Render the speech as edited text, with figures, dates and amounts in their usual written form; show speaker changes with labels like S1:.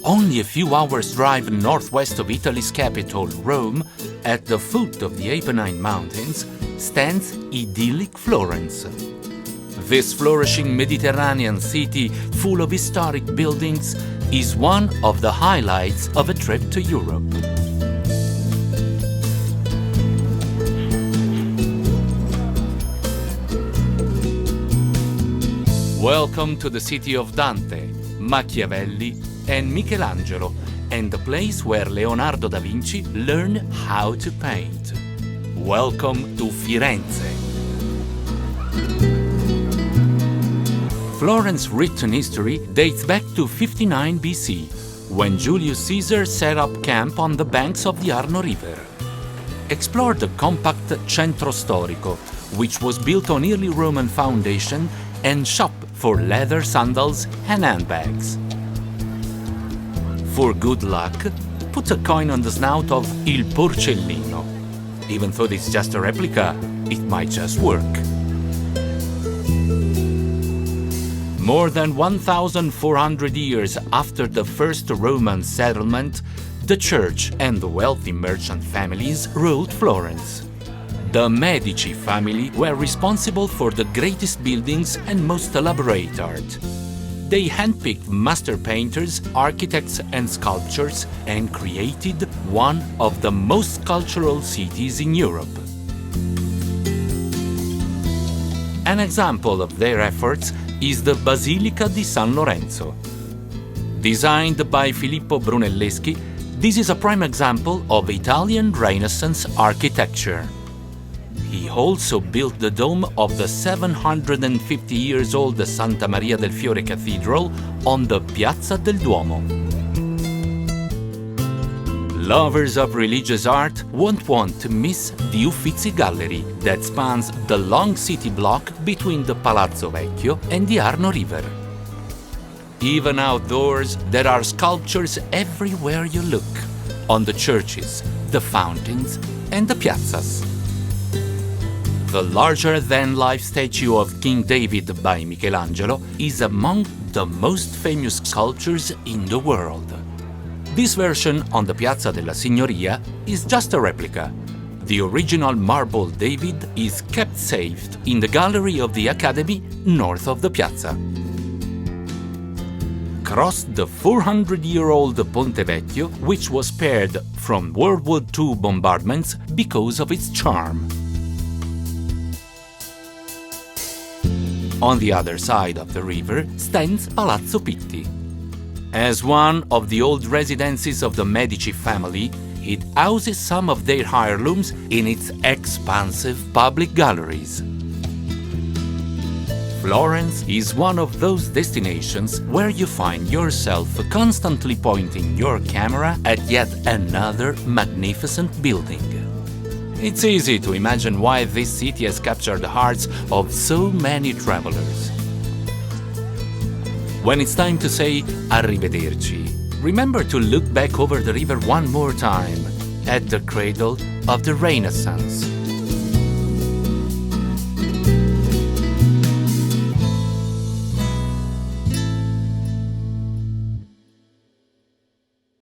S1: Only a few hours' drive northwest of Italy's capital, Rome, at the foot of the Apennine Mountains, stands idyllic Florence. This flourishing Mediterranean city, full of historic buildings, is one of the highlights of a trip to Europe. Welcome to the city of Dante, Machiavelli, and Michelangelo, and the place where Leonardo da Vinci learned how to paint. Welcome to Firenze. Florence's written history dates back to 59 BC, when Julius Caesar set up camp on the banks of the Arno River. Explore the compact Centro Storico, which was built on early Roman foundation, and shop for leather sandals and handbags. For good luck, put a coin on the snout of Il Porcellino. Even though it's just a replica, it might just work. More than 1,400 years after the first Roman settlement, the church and the wealthy merchant families ruled Florence. The Medici family were responsible for the greatest buildings and most elaborate art. They handpicked master painters, architects, and sculptors and created one of the most cultural cities in Europe. An example of their efforts is the Basilica di San Lorenzo. Designed by Filippo Brunelleschi, this is a prime example of Italian Renaissance architecture. He also built the dome of the 750 years old Santa Maria del Fiore Cathedral on the Piazza del Duomo. Lovers of religious art won't want to miss the Uffizi Gallery that spans the long city block between the Palazzo Vecchio and the Arno River. Even outdoors, there are sculptures everywhere you look, on the churches, the fountains, and the piazzas. The larger-than-life statue of King David by Michelangelo is among the most famous sculptures in the world. This version on the Piazza della Signoria is just a replica. The original marble David is kept safe in the gallery of the Academy north of the piazza. Cross the 400-year-old Ponte Vecchio, which was spared from World War II bombardments because of its charm. On the other side of the river stands Palazzo Pitti. As one of the old residences of the Medici family, it houses some of their heirlooms in its expansive public galleries. Florence is one of those destinations where you find yourself constantly pointing your camera at yet another magnificent building. It's easy to imagine why this city has captured the hearts of so many travelers. When it's time to say arrivederci, remember to look back over the river one more time, at the cradle of the Renaissance.